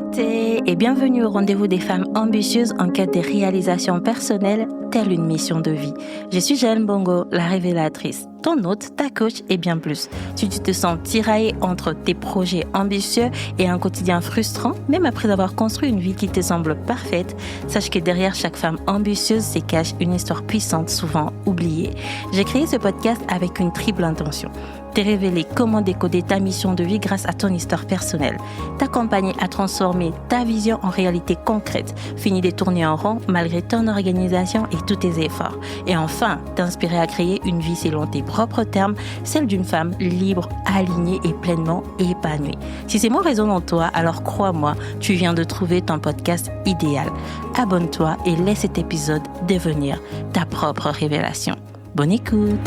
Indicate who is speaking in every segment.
Speaker 1: Beauté et bienvenue au rendez-vous des femmes ambitieuses en quête des réalisations personnelles, telle une mission de vie. Je suis Jeanne Bongo, la révélatrice, ton hôte, ta coach et bien plus. Si tu te sens tiraillée entre tes projets ambitieux et un quotidien frustrant, même après avoir construit une vie qui te semble parfaite, sache que derrière chaque femme ambitieuse se cache une histoire puissante, souvent oubliée. J'ai créé ce podcast avec une triple intention. Te révéler comment décoder ta mission de vie grâce à ton histoire personnelle, t'accompagner à transformer ta vision en réalité concrète, finir de tourner en rond malgré ton organisation et tous tes efforts, et enfin t'inspirer à créer une vie selon tes propres termes, celle d'une femme libre, alignée et pleinement épanouie. Si ces mots résonnent en toi, alors crois-moi, tu viens de trouver ton podcast idéal. Abonne-toi et laisse cet épisode devenir ta propre révélation. Bonne écoute!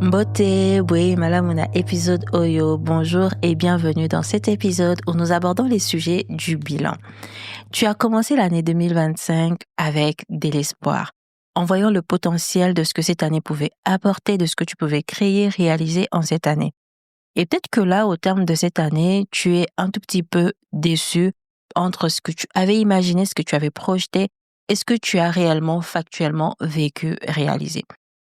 Speaker 1: Beauté, oui, Malamuna, épisode Oyo, bonjour et bienvenue dans cet épisode où nous abordons les sujets du bilan. Tu as commencé l'année 2025 avec de l'espoir, en voyant le potentiel de ce que cette année pouvait apporter, de ce que tu pouvais créer, réaliser en cette année. Et peut-être que là, au terme de cette année, tu es un tout petit peu déçu entre ce que tu avais imaginé, ce que tu avais projeté et ce que tu as réellement, factuellement vécu, réalisé.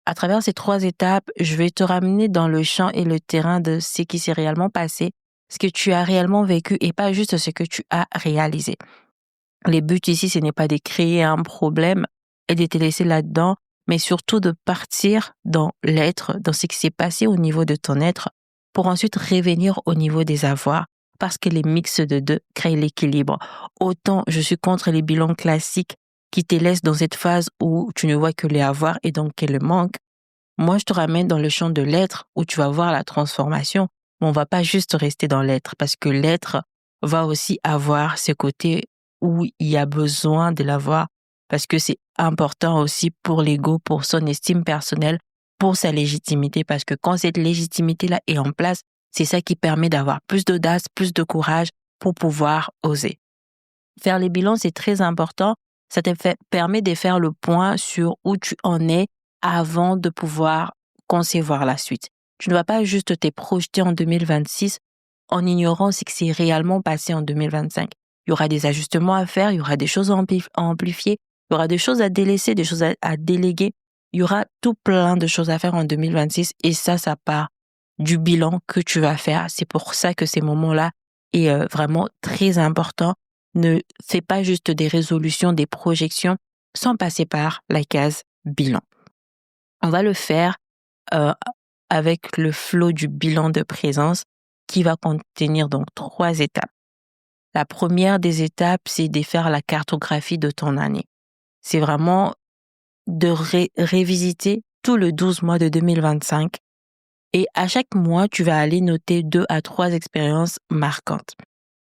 Speaker 1: À travers ces 3 étapes, je vais te ramener dans le champ et le terrain de ce qui s'est réellement passé, ce que tu as réellement vécu et pas juste ce que tu as réalisé. Les buts ici, ce n'est pas de créer un problème et de te laisser là-dedans, mais surtout de partir dans l'être, dans ce qui s'est passé au niveau de ton être, pour ensuite revenir au niveau des avoirs, parce que les mix de deux créent l'équilibre. Autant je suis contre les bilans classiques qui te laissent dans cette phase où tu ne vois que les avoirs et donc que le manque. Moi, je te ramène dans le champ de l'être où tu vas voir la transformation, mais on va pas juste rester dans l'être parce que l'être va aussi avoir ce côté où il y a besoin de l'avoir parce que c'est important aussi pour l'ego, pour son estime personnelle, pour sa légitimité parce que quand cette légitimité-là est en place, c'est ça qui permet d'avoir plus d'audace, plus de courage pour pouvoir oser. Faire les bilans, c'est très important. Ça permet de faire le point sur où tu en es avant de pouvoir concevoir la suite. Tu ne vas pas juste te projeter en 2026 en ignorant ce qui s'est réellement passé en 2025. Il y aura des ajustements à faire, il y aura des choses à amplifier, il y aura des choses à délaisser, des choses à déléguer. Il y aura tout plein de choses à faire en 2026 et ça part du bilan que tu vas faire. C'est pour ça que ces moments-là est vraiment très important. Ne fais pas juste des résolutions, des projections sans passer par la case bilan. On va le faire avec le flow du bilan de présence qui va contenir donc 3 étapes. La première des étapes, c'est de faire la cartographie de ton année. C'est vraiment de révisiter tout le 12 mois de 2025 et à chaque mois, tu vas aller noter 2 à 3 expériences marquantes.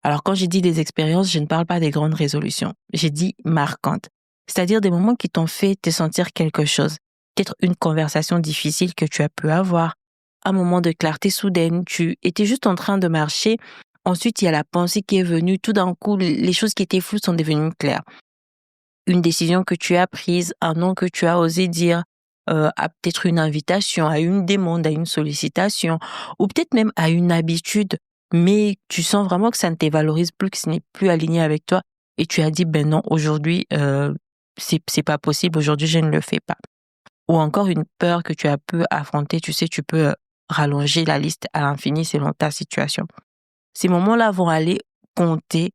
Speaker 1: Alors, quand j'ai dit des expériences, je ne parle pas des grandes résolutions. J'ai dit marquantes. C'est-à-dire des moments qui t'ont fait te sentir quelque chose. Peut-être une conversation difficile que tu as pu avoir. Un moment de clarté soudaine. Tu étais juste en train de marcher. Ensuite, il y a la pensée qui est venue. Tout d'un coup, les choses qui étaient floues sont devenues claires. Une décision que tu as prise, un nom que tu as osé dire, à peut-être une invitation, à une demande, à une sollicitation, ou peut-être même à une habitude, mais tu sens vraiment que ça ne te valorise plus, que ce n'est plus aligné avec toi, et tu as dit, ben non, aujourd'hui, c'est pas possible, aujourd'hui, je ne le fais pas. Ou encore une peur que tu as pu affronter, tu sais, tu peux rallonger la liste à l'infini selon ta situation. Ces moments-là vont aller compter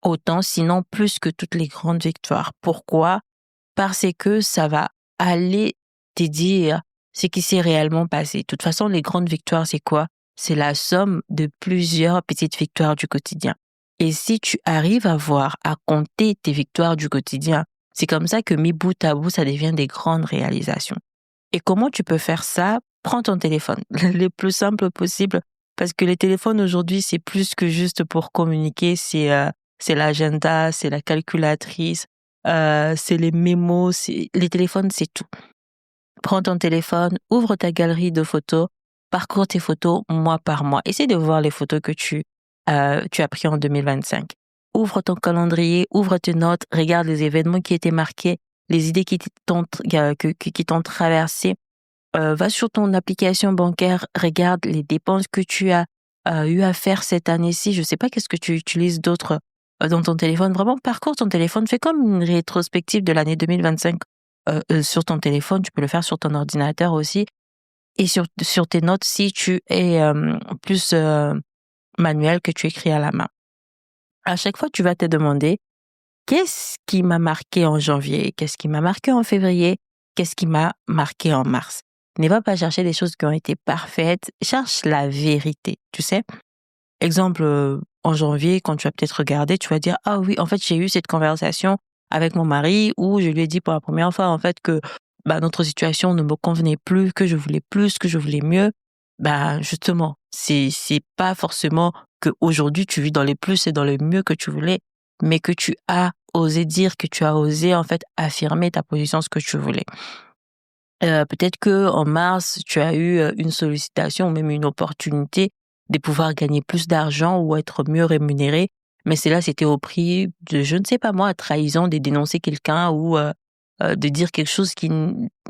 Speaker 1: autant, sinon plus que toutes les grandes victoires. Pourquoi? Parce que ça va aller te dire ce qui s'est réellement passé. De toute façon, les grandes victoires, c'est quoi? C'est la somme de plusieurs petites victoires du quotidien. Et si tu arrives à compter tes victoires du quotidien, c'est comme ça que mis bout à bout, ça devient des grandes réalisations. Et comment tu peux faire ça? Prends ton téléphone, le plus simple possible, parce que les téléphones aujourd'hui, c'est plus que juste pour communiquer, c'est l'agenda, c'est la calculatrice, c'est les mémos, les téléphones, c'est tout. Prends ton téléphone, ouvre ta galerie de photos, parcours tes photos mois par mois. Essaie de voir les photos que tu as pris en 2025. Ouvre ton calendrier, ouvre tes notes, regarde les événements qui étaient marqués, les idées qui t'ont traversé. Va sur ton application bancaire, regarde les dépenses que tu as eu à faire cette année-ci. Je sais pas qu'est-ce que tu utilises d'autre dans ton téléphone. Vraiment, parcours ton téléphone, fais comme une rétrospective de l'année 2025 sur ton téléphone. Tu peux le faire sur ton ordinateur aussi et sur tes notes si tu es plus manuel que tu écris à la main. À chaque fois, tu vas te demander qu'est-ce qui m'a marqué en janvier, qu'est-ce qui m'a marqué en février, qu'est-ce qui m'a marqué en mars. Ne va pas chercher des choses qui ont été parfaites, cherche la vérité, tu sais. Exemple, en janvier, quand tu vas peut-être regarder, tu vas dire: «Ah oui, en fait, j'ai eu cette conversation avec mon mari où je lui ai dit pour la première fois, en fait, que, bah, notre situation ne me convenait plus, que je voulais plus, que je voulais mieux». Bah, justement, c'est pas forcément qu'aujourd'hui tu vis dans les plus et dans le mieux que tu voulais, mais que tu as osé dire, que tu as osé, en fait, affirmer ta position, ce que tu voulais. Peut-être que en mars, tu as eu, une sollicitation ou même une opportunité de pouvoir gagner plus d'argent ou être mieux rémunéré, mais c'est là, c'était au prix de, je ne sais pas moi, trahison, de dénoncer quelqu'un ou, de dire quelque chose qui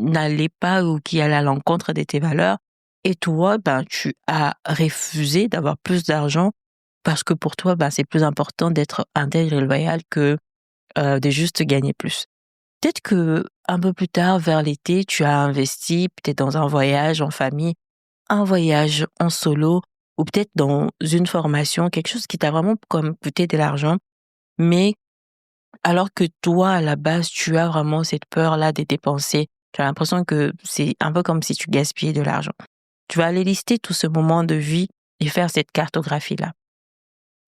Speaker 1: n'allait pas ou qui allait à l'encontre de tes valeurs et toi, ben, tu as refusé d'avoir plus d'argent parce que pour toi, ben, c'est plus important d'être intègre et loyal que, de juste gagner plus. Peut-être que un peu plus tard, vers l'été, tu as investi peut-être dans un voyage en famille, un voyage en solo ou peut-être dans une formation, quelque chose qui t'a vraiment comme coûté de l'argent, mais alors que toi, à la base, tu as vraiment cette peur-là de dépenser. Tu as l'impression que c'est un peu comme si tu gaspillais de l'argent. Tu vas aller lister tout ce moment de vie et faire cette cartographie-là.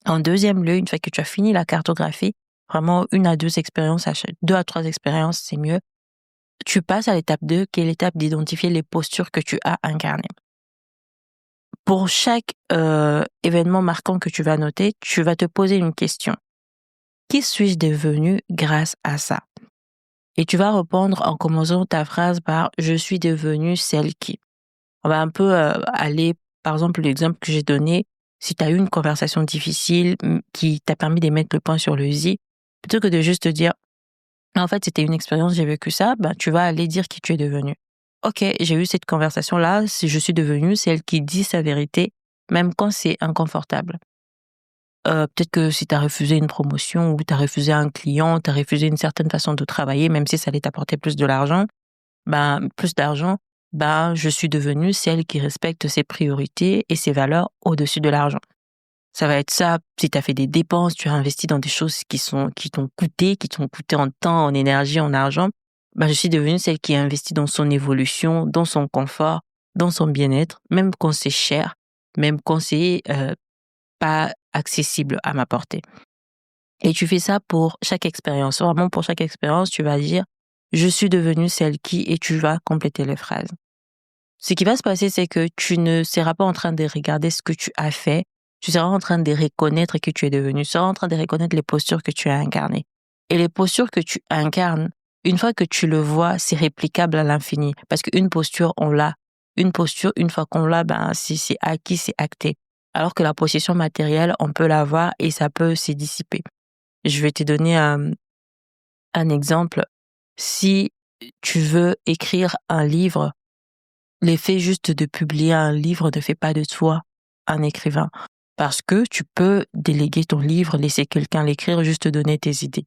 Speaker 1: En deuxième lieu, une fois que tu as fini la cartographie, vraiment 1 à 2 expériences, 2 à 3 expériences, c'est mieux. Tu passes à l'étape 2, qui est l'étape d'identifier les postures que tu as incarnées. Pour chaque événement marquant que tu vas noter, tu vas te poser une question. Qui suis-je devenu grâce à ça? Et tu vas répondre en commençant ta phrase par je suis devenue celle qui. On va un peu aller, par exemple, l'exemple que j'ai donné, si tu as eu une conversation difficile qui t'a permis de mettre le point sur le i, plutôt que de juste te dire en fait, c'était une expérience, j'ai vécu ça, ben, tu vas aller dire qui tu es devenu. OK, j'ai eu cette conversation-là, si je suis devenue celle qui dit sa vérité, même quand c'est inconfortable. Peut-être que si tu as refusé une promotion ou tu as refusé un client, tu as refusé une certaine façon de travailler, même si ça allait t'apporter plus d'argent, ben, je suis devenue celle qui respecte ses priorités et ses valeurs au-dessus de l'argent. Ça va être ça, si tu as fait des dépenses, tu as investi dans des choses qui t'ont coûté en temps, en énergie, en argent, bah, je suis devenue celle qui a investi dans son évolution, dans son confort, dans son bien-être, même quand c'est cher, même quand c'est pas accessible à ma portée. Et tu fais ça pour chaque expérience. Vraiment, pour chaque expérience, tu vas dire je suis devenue celle qui et tu vas compléter les phrases. Ce qui va se passer, c'est que tu ne seras pas en train de regarder ce que tu as fait, tu seras en train de reconnaître qui tu es devenu, tu seras en train de reconnaître les postures que tu as incarnées. Et les postures que tu incarnes, une fois que tu le vois, c'est réplicable à l'infini. Parce qu'une posture, on l'a. Une posture, une fois qu'on l'a, ben, si c'est acquis, c'est acté. Alors que la possession matérielle, on peut l'avoir et ça peut se dissiper. Je vais te donner un exemple. Si tu veux écrire un livre, l'effet juste de publier un livre ne fait pas de toi un écrivain. Parce que tu peux déléguer ton livre, laisser quelqu'un l'écrire, juste te donner tes idées.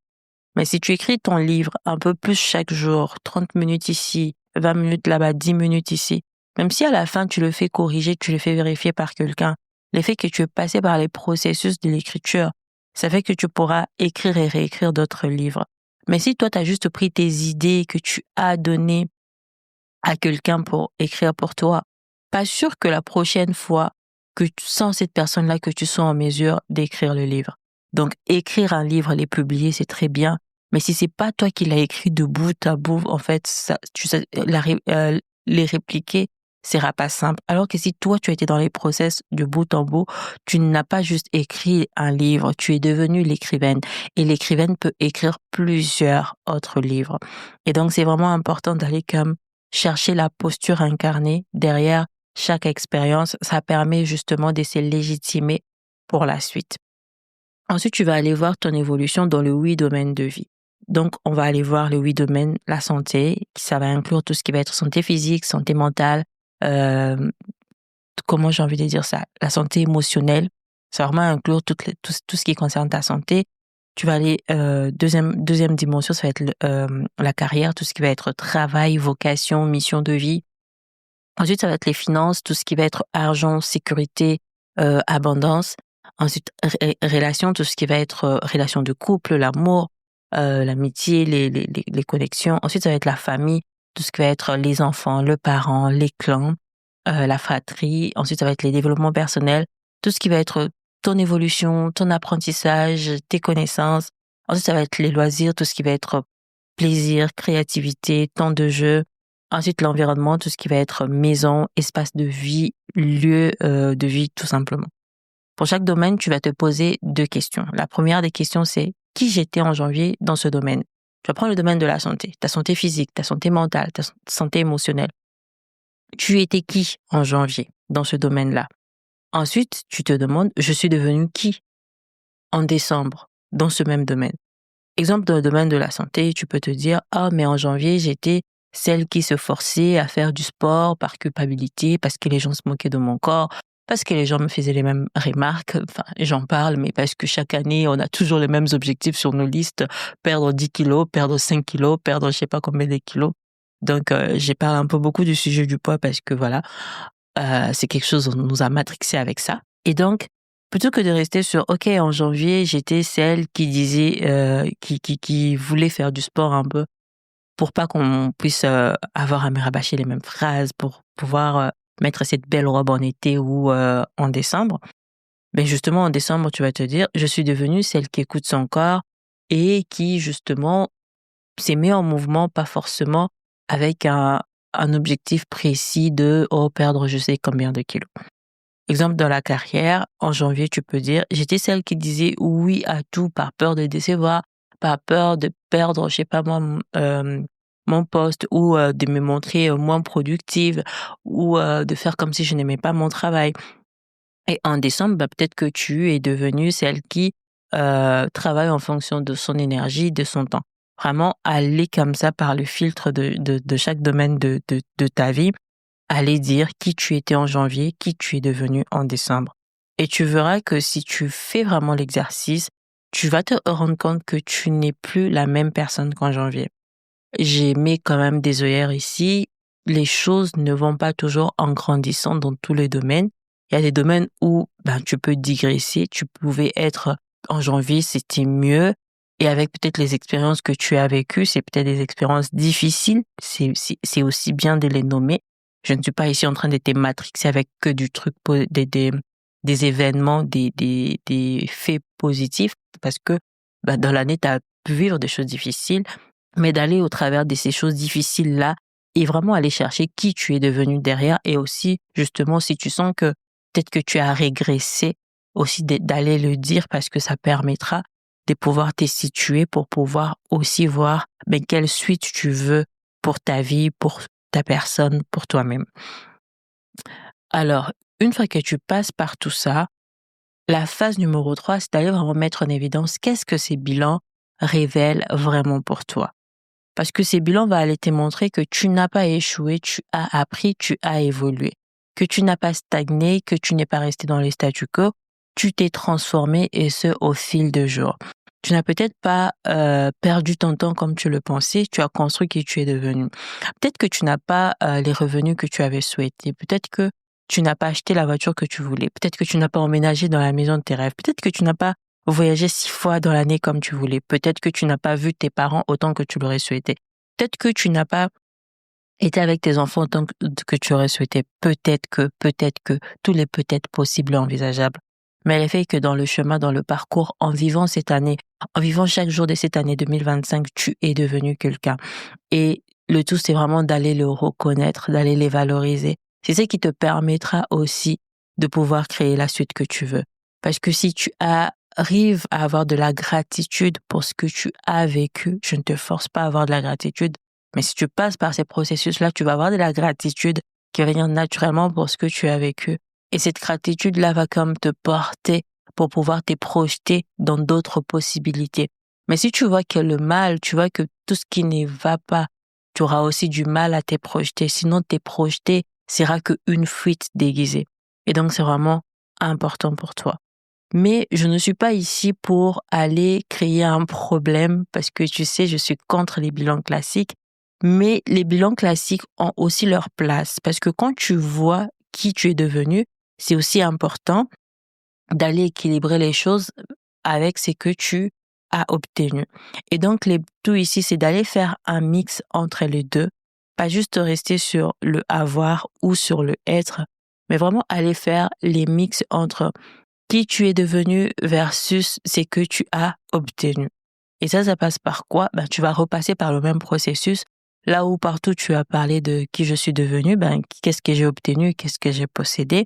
Speaker 1: Mais si tu écris ton livre un peu plus chaque jour, 30 minutes ici, 20 minutes là-bas, 10 minutes ici, même si à la fin tu le fais corriger, tu le fais vérifier par quelqu'un, l'effet que tu es passé par les processus de l'écriture, ça fait que tu pourras écrire et réécrire d'autres livres. Mais si toi, tu as juste pris tes idées que tu as données à quelqu'un pour écrire pour toi, pas sûr que la prochaine fois sans cette personne-là, que tu sois en mesure d'écrire le livre. Donc, écrire un livre, les publier, c'est très bien. Mais si c'est pas toi qui l'as écrit de bout à bout, en fait, les répliquer, ce sera pas simple. Alors que si toi, tu as été dans les process de bout en bout, tu n'as pas juste écrit un livre, tu es devenue l'écrivaine. Et l'écrivaine peut écrire plusieurs autres livres. Et donc, c'est vraiment important d'aller comme chercher la posture incarnée derrière chaque expérience. Ça permet justement de se légitimer pour la suite. Ensuite, tu vas aller voir ton évolution dans le 8 domaines de vie. Donc, on va aller voir les 8 domaines. La santé, ça va inclure tout ce qui va être santé physique, santé mentale, euh, comment j'ai envie de dire ça, la santé émotionnelle. Ça va vraiment inclure tout ce qui concerne ta santé. Tu vas aller, deuxième dimension, ça va être la carrière, tout ce qui va être travail, vocation, mission de vie. Ensuite, ça va être les finances, tout ce qui va être argent, sécurité, abondance. Ensuite, relations, tout ce qui va être relation de couple, l'amour, l'amitié, les connexions. Ensuite, ça va être la famille, tout ce qui va être les enfants, le parent, les clans, la fratrie. Ensuite, ça va être les développements personnels, tout ce qui va être ton évolution, ton apprentissage, tes connaissances. Ensuite, ça va être les loisirs, tout ce qui va être plaisir, créativité, temps de jeu. Ensuite, l'environnement, tout ce qui va être maison, espace de vie, lieu de vie, tout simplement. Pour chaque domaine, tu vas te poser 2 questions. La première des questions, c'est qui j'étais en janvier dans ce domaine. Tu vas prendre le domaine de la santé, ta santé physique, ta santé mentale, ta santé émotionnelle. Tu étais qui en janvier dans ce domaine-là? Ensuite, tu te demandes, je suis devenu qui en décembre dans ce même domaine? Exemple, dans le domaine de la santé, tu peux te dire, ah, mais en janvier, j'étais celle qui se forçait à faire du sport par culpabilité, parce que les gens se moquaient de mon corps, parce que les gens me faisaient les mêmes remarques. Enfin, j'en parle, mais parce que chaque année, on a toujours les mêmes objectifs sur nos listes. Perdre 10 kilos, perdre 5 kilos, perdre je sais pas combien de kilos. Donc, j'ai parlé un peu beaucoup du sujet du poids parce que voilà, c'est quelque chose, on nous a matrixé avec ça. Et donc, plutôt que de rester sur, OK, en janvier, j'étais celle qui disait, qui voulait faire du sport un peu pour pas qu'on puisse avoir à me rabâcher les mêmes phrases, pour pouvoir mettre cette belle robe en été ou en décembre. Ben justement, en décembre, tu vas te dire, je suis devenue celle qui écoute son corps et qui, justement, s'est mis en mouvement, pas forcément avec un objectif précis de, oh, perdre je sais combien de kilos. Exemple, dans la carrière, en janvier, tu peux dire, j'étais celle qui disait oui à tout par peur de décevoir, par peur de perdre, je sais pas moi, mon poste ou de me montrer moins productive ou de faire comme si je n'aimais pas mon travail. Et en décembre, bah, peut-être que tu es devenue celle qui travaille en fonction de son énergie, de son temps. Vraiment, aller comme ça par le filtre de chaque domaine de ta vie, aller dire qui tu étais en janvier, qui tu es devenu en décembre. Et tu verras que si tu fais vraiment l'exercice, tu vas te rendre compte que tu n'es plus la même personne qu'en janvier. J'ai mis quand même des œillères ici. Les choses ne vont pas toujours en grandissant dans tous les domaines. Il y a des domaines où ben, tu peux digresser. Tu pouvais être en janvier, c'était mieux. Et avec peut-être les expériences que tu as vécues, c'est peut-être des expériences difficiles. C'est aussi bien de les nommer. Je ne suis pas ici en train de te matrixer avec que du truc, des événements, des faits positifs, parce que ben, dans l'année, tu as pu vivre des choses difficiles, mais d'aller au travers de ces choses difficiles-là et vraiment aller chercher qui tu es devenu derrière, et aussi, justement, si tu sens que peut-être que tu as régressé, aussi d'aller le dire parce que ça permettra de pouvoir te situer pour pouvoir aussi voir ben, quelle suite tu veux pour ta vie, pour ta personne, pour toi-même. Alors, une fois que tu passes par tout ça, la phase numéro 3, c'est d'aller vraiment mettre en évidence qu'est-ce que ces bilans révèlent vraiment pour toi. Parce que ces bilans vont aller te montrer que tu n'as pas échoué, tu as appris, tu as évolué. Que tu n'as pas stagné, que tu n'es pas resté dans les statu quo, tu t'es transformé, et ce, au fil de jours. Tu n'as peut-être pas perdu ton temps comme tu le pensais, tu as construit qui tu es devenu. Peut-être que tu n'as pas les revenus que tu avais souhaités. Peut-être que tu n'as pas acheté la voiture que tu voulais. Peut-être que tu n'as pas emménagé dans la maison de tes rêves. Peut-être que tu n'as pas voyagé 6 fois dans l'année comme tu voulais. Peut-être que tu n'as pas vu tes parents autant que tu l'aurais souhaité. Peut-être que tu n'as pas été avec tes enfants autant que tu aurais souhaité. Peut-être que, tous les peut-être possibles et envisageables. Mais le fait que dans le chemin, dans le parcours, en vivant cette année, en vivant chaque jour de cette année 2025, tu es devenu quelqu'un. Et le tout, c'est vraiment d'aller le reconnaître, d'aller les valoriser. C'est ce qui te permettra aussi de pouvoir créer la suite que tu veux. Parce que si tu arrives à avoir de la gratitude pour ce que tu as vécu, je ne te force pas à avoir de la gratitude, mais si tu passes par ces processus-là, tu vas avoir de la gratitude qui vient naturellement pour ce que tu as vécu. Et cette gratitude-là va comme te porter pour pouvoir te projeter dans d'autres possibilités. Mais si tu vois que le mal, tu vois que tout ce qui ne va pas, tu auras aussi du mal à te projeter. Sinon, tes projetés sera qu'une fuite déguisée. Et donc, c'est vraiment important pour toi. Mais je ne suis pas ici pour aller créer un problème parce que tu sais, je suis contre les bilans classiques. Mais les bilans classiques ont aussi leur place parce que quand tu vois qui tu es devenu, c'est aussi important d'aller équilibrer les choses avec ce que tu as obtenu. Et donc, tout ici, c'est d'aller faire un mix entre les deux, pas juste rester sur le avoir ou sur le être, mais vraiment aller faire les mix entre qui tu es devenu versus ce que tu as obtenu. Et ça passe par quoi? Tu vas repasser par le même processus. Là où partout tu as parlé de qui je suis devenu, qu'est-ce que j'ai obtenu, qu'est-ce que j'ai possédé.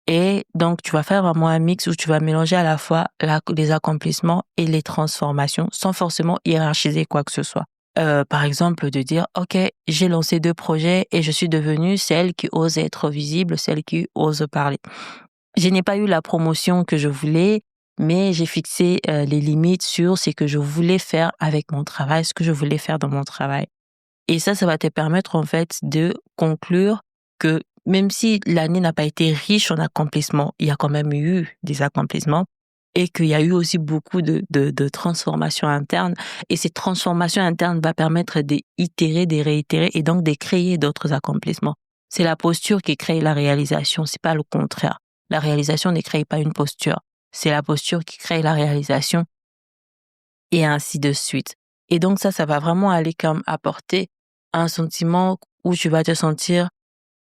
Speaker 1: Et donc, tu vas faire vraiment un mix où tu vas mélanger à la fois les accomplissements et les transformations sans forcément hiérarchiser quoi que ce soit. Par exemple, de dire, OK, j'ai lancé 2 projets et je suis devenue celle qui ose être visible, celle qui ose parler. Je n'ai pas eu la promotion que je voulais, mais j'ai fixé les limites sur ce que je voulais faire avec mon travail, ce que je voulais faire dans mon travail. Et ça va te permettre en fait de conclure que même si l'année n'a pas été riche en accomplissements, il y a quand même eu des accomplissements et qu'il y a eu aussi beaucoup de transformations internes. Et ces transformations internes vont permettre d'itérer, de réitérer et donc de créer d'autres accomplissements. C'est la posture qui crée la réalisation, c'est pas le contraire. La réalisation ne crée pas une posture. C'est la posture qui crée la réalisation et ainsi de suite. Et donc ça va vraiment aller comme apporter un sentiment où tu vas te sentir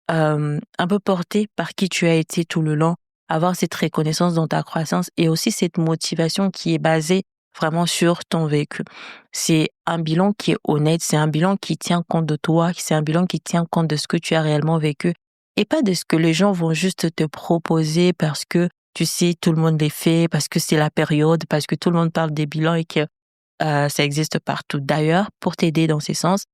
Speaker 1: un peu porté par qui tu as été tout le long, avoir cette reconnaissance dans ta croissance et aussi cette motivation qui est basée vraiment sur ton vécu. C'est un bilan qui est honnête, c'est un bilan qui tient compte de toi, c'est un bilan qui tient compte de ce que tu as réellement vécu et pas de ce que les gens vont juste te proposer parce que tu sais, tout le monde les fait, parce que c'est la période, parce que tout le monde parle des bilans et que ça existe partout. D'ailleurs, pour t'aider dans ces sens,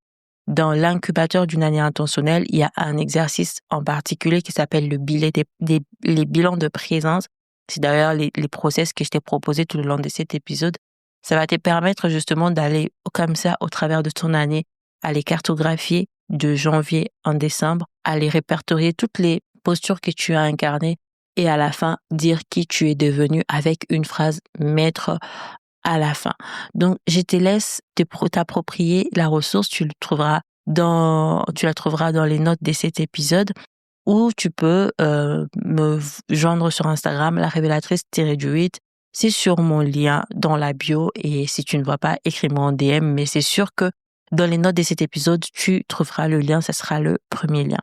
Speaker 1: dans l'incubateur d'une année intentionnelle, il y a un exercice en particulier qui s'appelle les bilans de présence. C'est d'ailleurs les process que je t'ai proposés tout le long de cet épisode. Ça va te permettre justement d'aller comme ça au travers de ton année, à les cartographier de janvier en décembre, à les répertorier toutes les postures que tu as incarnées et à la fin dire qui tu es devenu avec une phrase maître à la fin. Donc, je te laisse t'approprier la ressource. Tu la trouveras dans les notes de cet épisode ou tu peux me joindre sur Instagram, la révélatrice-8. C'est sur mon lien dans la bio et si tu ne vois pas, écris-moi en DM. Mais c'est sûr que dans les notes de cet épisode, tu trouveras le lien. Ça sera le premier lien.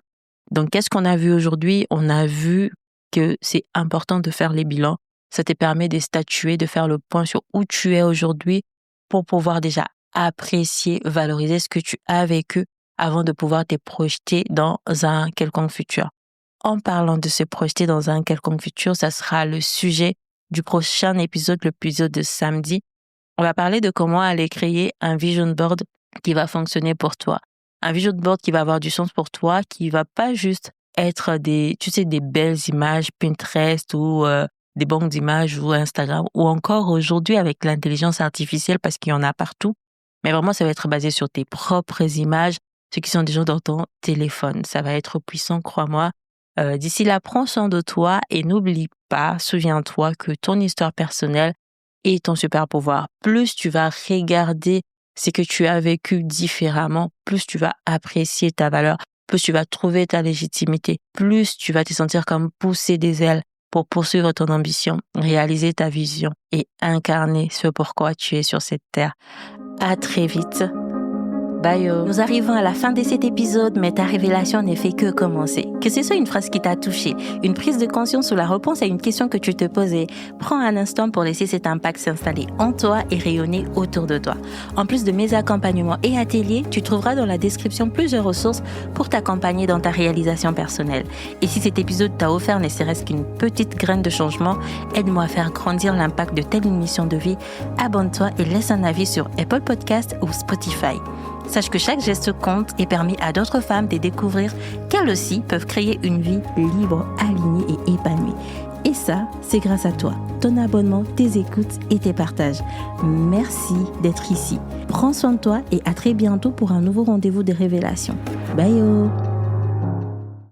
Speaker 1: Donc, qu'est-ce qu'on a vu aujourd'hui? On a vu que c'est important de faire les bilans. Ça te permet de statuer, de faire le point sur où tu es aujourd'hui pour pouvoir déjà apprécier, valoriser ce que tu as vécu avant de pouvoir te projeter dans un quelconque futur. En parlant de se projeter dans un quelconque futur, ça sera le sujet du prochain épisode, l'épisode de samedi. On va parler de comment aller créer un vision board qui va fonctionner pour toi. Un vision board qui va avoir du sens pour toi, qui va pas juste être des belles images Pinterest ou des banques d'images ou Instagram ou encore aujourd'hui avec l'intelligence artificielle parce qu'il y en a partout. Mais vraiment, ça va être basé sur tes propres images, ceux qui sont déjà dans ton téléphone. Ça va être puissant, crois-moi. D'ici là, prends soin de toi et n'oublie pas, souviens-toi que ton histoire personnelle est ton super pouvoir. Plus tu vas regarder ce que tu as vécu différemment, plus tu vas apprécier ta valeur, plus tu vas trouver ta légitimité, plus tu vas te sentir comme pousser des ailes pour poursuivre ton ambition, réaliser ta vision et incarner ce pourquoi tu es sur cette terre. À très vite. Bye. Nous arrivons à la fin de cet épisode, mais ta révélation n'est fait que commencer. Que ce soit une phrase qui t'a touché, une prise de conscience ou la réponse à une question que tu te posais, prends un instant pour laisser cet impact s'installer en toi et rayonner autour de toi. En plus de mes accompagnements et ateliers, tu trouveras dans la description plusieurs ressources pour t'accompagner dans ta réalisation personnelle. Et si cet épisode t'a offert ne serait-ce qu'une petite graine de changement, aide-moi à faire grandir l'impact de telle mission de vie. Abonne-toi et laisse un avis sur Apple Podcasts ou Spotify. Sache que chaque geste compte et permet à d'autres femmes de découvrir qu'elles aussi peuvent créer une vie libre, alignée et épanouie. Et ça, c'est grâce à toi, ton abonnement, tes écoutes et tes partages. Merci d'être ici. Prends soin de toi et à très bientôt pour un nouveau rendez-vous des révélations. Bye yo!